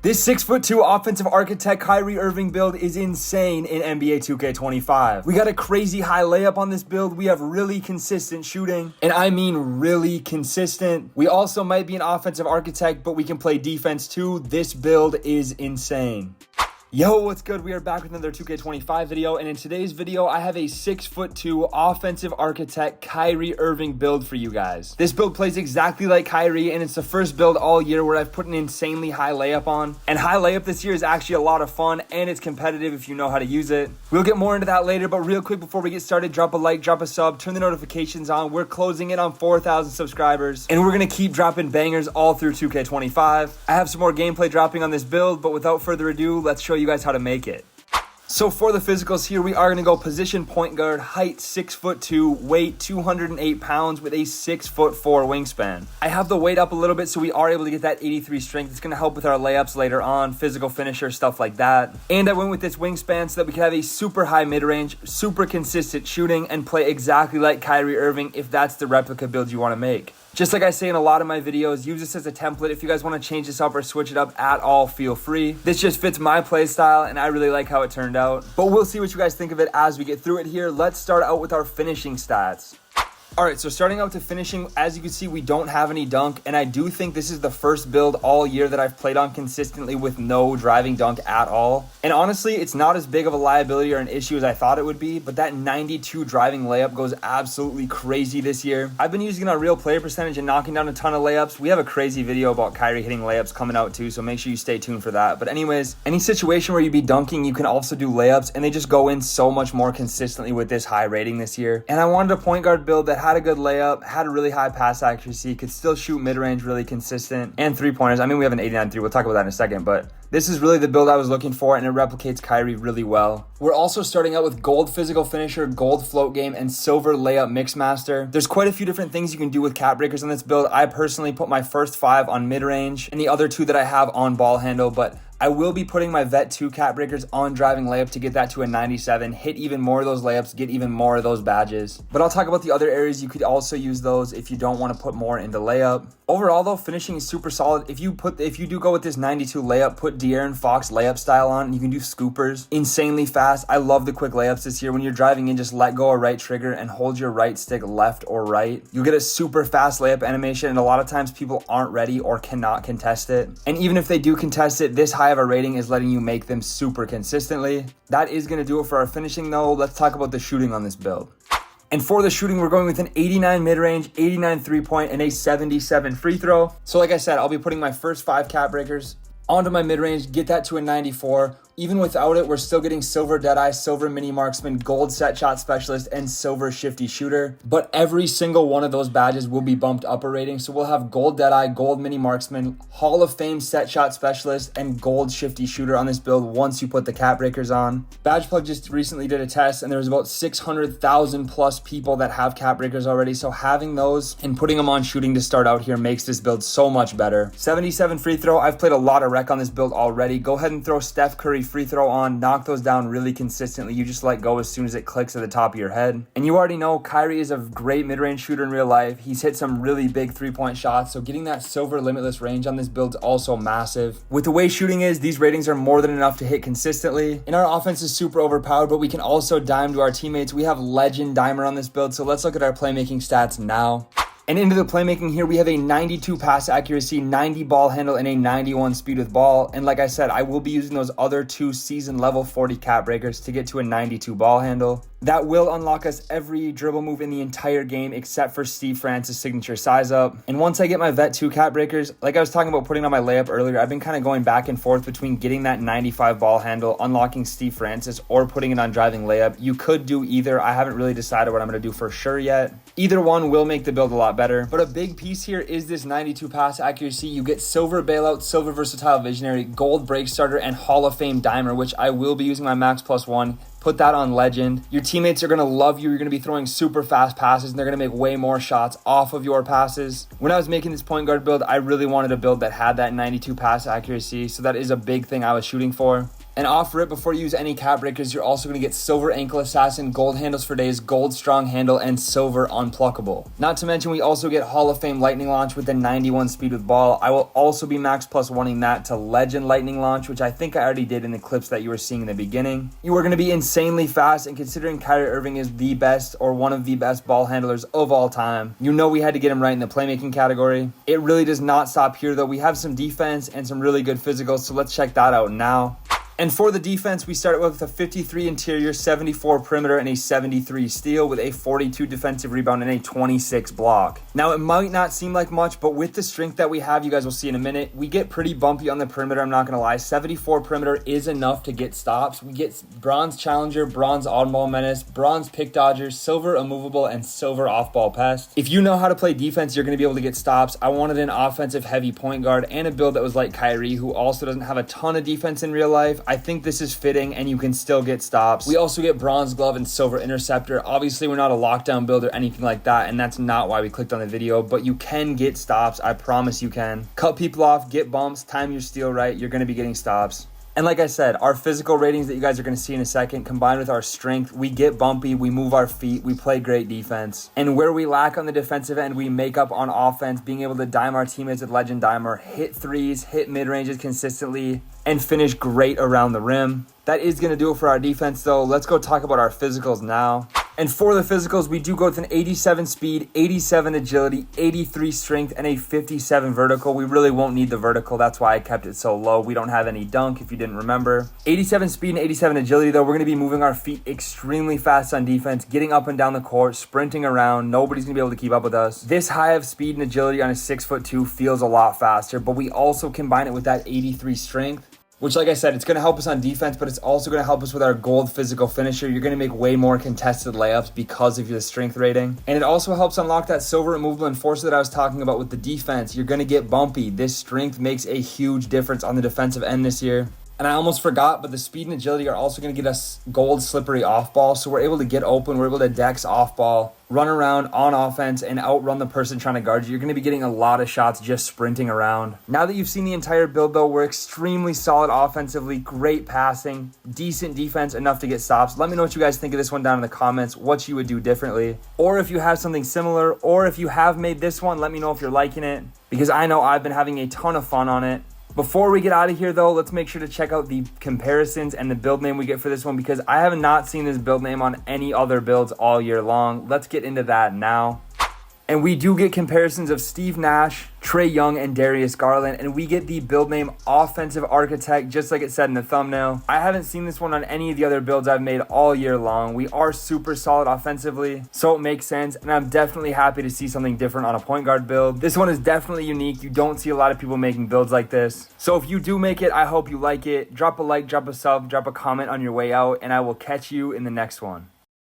This 6'2" offensive architect Kyrie Irving build is insane in NBA 2K25. We got a crazy high layup on this build. We have really consistent shooting, and I mean really consistent. We also might be an offensive architect, but we can play defense too. This build is insane. Yo, what's good? We are back with another 2K25 video, and in today's video, I have a 6'2" offensive architect Kyrie Irving build for you guys. This build plays exactly like Kyrie, and it's the first build all year where I've put an insanely high layup on. And high layup this year is actually a lot of fun, and it's competitive if you know how to use it. We'll get more into that later, but real quick before we get started, drop a like, drop a sub, turn the notifications on. We're closing in on 4,000 subscribers, and we're gonna keep dropping bangers all through 2K25. I have some more gameplay dropping on this build, but without further ado, let's show you guys how to make it. So for the physicals here, we are going to go position point guard, height 6'2", weight 208 pounds with a 6'4" wingspan. I have the weight up a little bit so we are able to get that 83 strength. It's going to help with our layups later on, physical finisher, stuff like that. And I went with this wingspan so that we can have a super high mid-range, super consistent shooting, and play exactly like Kyrie Irving if that's the replica build you want to make. Just like I say in a lot of my videos, use this as a template. If you guys want to change this up or switch it up at all, feel free. This just fits my play style, and I really like how it turned out. But we'll see what you guys think of it as we get through it here. Let's start out with our finishing stats. All right, so starting out to finishing, as you can see, we don't have any dunk, and I do think this is the first build all year that I've played on consistently with no driving dunk at all. And honestly, it's not as big of a liability or an issue as I thought it would be, but that 92 driving layup goes absolutely crazy this year. I've been using it on real player percentage and knocking down a ton of layups. We have a crazy video about Kyrie hitting layups coming out too, so make sure you stay tuned for that. But anyways, any situation where you be dunking, you can also do layups, and they just go in so much more consistently with this high rating this year. And I wanted a point guard build that had a good layup, had a really high pass accuracy, could still shoot mid-range really consistent, and three-pointers. I mean, we have an 89-3. We'll talk about that in a second, but this is really the build I was looking for, and it replicates Kyrie really well. We're also starting out with gold physical finisher, gold float game, and silver layup mix master. There's quite a few different things you can do with cap breakers on this build. I personally put my first 5 on mid-range, and the other 2 that I have on ball handle, but I will be putting my vet 2 cap breakers on driving layup to get that to a 97, hit even more of those layups, get even more of those badges. But I'll talk about the other areas you could also use those if you don't want to put more into layup. Overall though, finishing is super solid. If you do go with this 92 layup, put De'Aaron Fox layup style on, and you can do scoopers insanely fast. I love the quick layups this year. When you're driving in, just let go of right trigger and hold your right stick left or right. You'll get a super fast layup animation, and a lot of times people aren't ready or cannot contest it. And even if they do contest it, this high of a rating is letting you make them super consistently. That is going to do it for our finishing though. Let's talk about the shooting on this build. And for the shooting, we're going with an 89 mid-range, 89 three-point, and a 77 free throw. So like I said, I'll be putting my first 5 cap breakers onto my mid-range, get that to a 94. Even without it, we're still getting silver deadeye, silver mini marksman, gold set shot specialist, and silver shifty shooter. But every single one of those badges will be bumped up a rating. So we'll have gold deadeye, gold mini marksman, Hall of Fame set shot specialist, and gold shifty shooter on this build once you put the cap breakers on. Badge Plug just recently did a test, and there was about 600,000 plus people that have cap breakers already. So having those and putting them on shooting to start out here makes this build so much better. 77 free throw. I've played a lot of rec on this build already. Go ahead and throw Steph Curry free throw on, knock those down really consistently. You just let go as soon as it clicks at the top of your head. And you already know Kyrie is a great mid-range shooter in real life. He's hit some really big three-point shots, so getting that silver limitless range on this build is also massive. With the way shooting is, these ratings are more than enough to hit consistently. And our offense is super overpowered, but we can also dime to our teammates. We have legend dimer on this build, so let's look at our playmaking stats now. And into the playmaking here, we have a 92 pass accuracy, 90 ball handle, and a 91 speed with ball. And like I said, I will be using those other 2 season level 40 cap breakers to get to a 92 ball handle. That will unlock us every dribble move in the entire game except for Steve Francis' signature size up. And once I get my vet 2 cap breakers, like I was talking about putting on my layup earlier, I've been kind of going back and forth between getting that 95 ball handle, unlocking Steve Francis, or putting it on driving layup. You could do either. I haven't really decided what I'm going to do for sure yet. Either one will make the build a lot better. But a big piece here is this 92 pass accuracy. You get silver bailout, silver versatile visionary, gold break starter, and Hall of Fame dimer, which I will be using my max +1. Put that on legend. Your teammates are going to love you. You're going to be throwing super fast passes, and they're going to make way more shots off of your passes. When I was making this point guard build, I really wanted a build that had that 92 pass accuracy, so that is a big thing I was shooting for. And off rip, before you use any cap breakers, you're also going to get silver ankle assassin, gold handles for days, gold strong handle, and silver unpluckable. Not to mention, we also get Hall of Fame lightning launch with the 91 speed with ball. I will also be max plus oneing that to legend lightning launch, which I think I already did in the clips that you were seeing in the beginning. You are going to be insanely fast, and considering Kyrie Irving is the best or one of the best ball handlers of all time, you know we had to get him right in the playmaking category. It really does not stop here though. We have some defense and some really good physicals, so let's check that out now. And for the defense, we start with a 53 interior, 74 perimeter, and a 73 steal with a 42 defensive rebound and a 26 block. Now, it might not seem like much, but with the strength that we have, you guys will see in a minute, we get pretty bumpy on the perimeter, I'm not going to lie. 74 perimeter is enough to get stops. We get bronze challenger, bronze oddball menace, bronze pick dodger, silver immovable, and silver off-ball pest. If you know how to play defense, you're going to be able to get stops. I wanted an offensive heavy point guard and a build that was like Kyrie, who also doesn't have a ton of defense in real life. I think this is fitting and you can still get stops. We also get bronze glove and silver interceptor. Obviously, we're not a lockdown build or anything like that, and that's not why we clicked on the video, but you can get stops. I promise you can. Cut people off, get bumps, time your steal right. You're going to be getting stops. And like I said, our physical ratings that you guys are going to see in a second, combined with our strength, we get bumpy, we move our feet, we play great defense. And where we lack on the defensive end, we make up on offense, being able to dime our teammates with legend dimer, hit threes, hit mid-ranges consistently, and finish great around the rim. That is going to do it for our defense though. Let's go talk about our physicals now. And for the physicals, we do go with an 87 speed, 87 agility, 83 strength, and a 57 vertical. We really won't need the vertical. That's why I kept it so low. We don't have any dunk, if you didn't remember. 87 speed and 87 agility, though. We're going to be moving our feet extremely fast on defense, getting up and down the court, sprinting around. Nobody's going to be able to keep up with us. This high of speed and agility on a 6'2" feels a lot faster, but we also combine it with that 83 strength, which, like I said, it's going to help us on defense, but it's also going to help us with our gold physical finisher. You're going to make way more contested layups because of your strength rating. And it also helps unlock that silver immovable enforcer that I was talking about with the defense. You're going to get bumpy. This strength makes a huge difference on the defensive end this year. And I almost forgot, but the speed and agility are also going to get us gold slippery off ball. So we're able to get open. We're able to dex off ball, run around on offense, and outrun the person trying to guard you. You're going to be getting a lot of shots just sprinting around. Now that you've seen the entire build, though, we're extremely solid offensively, great passing, decent defense, enough to get stops. Let me know what you guys think of this one down in the comments, what you would do differently. Or if you have something similar, or if you have made this one, let me know if you're liking it, because I know I've been having a ton of fun on it. Before we get out of here, though, let's make sure to check out the comparisons and the build name we get for this one, because I have not seen this build name on any other builds all year long. Let's get into that now. And we do get comparisons of Steve Nash, Trae Young, and Darius Garland, and we get the build name Offensive Architect, just like it said in the thumbnail. I haven't seen this one on any of the other builds I've made all year long. We are super solid offensively, so it makes sense, and I'm definitely happy to see something different on a point guard build. This one is definitely unique. You don't see a lot of people making builds like this. So if you do make it, I hope you like it. Drop a like, drop a sub, drop a comment on your way out, and I will catch you in the next one.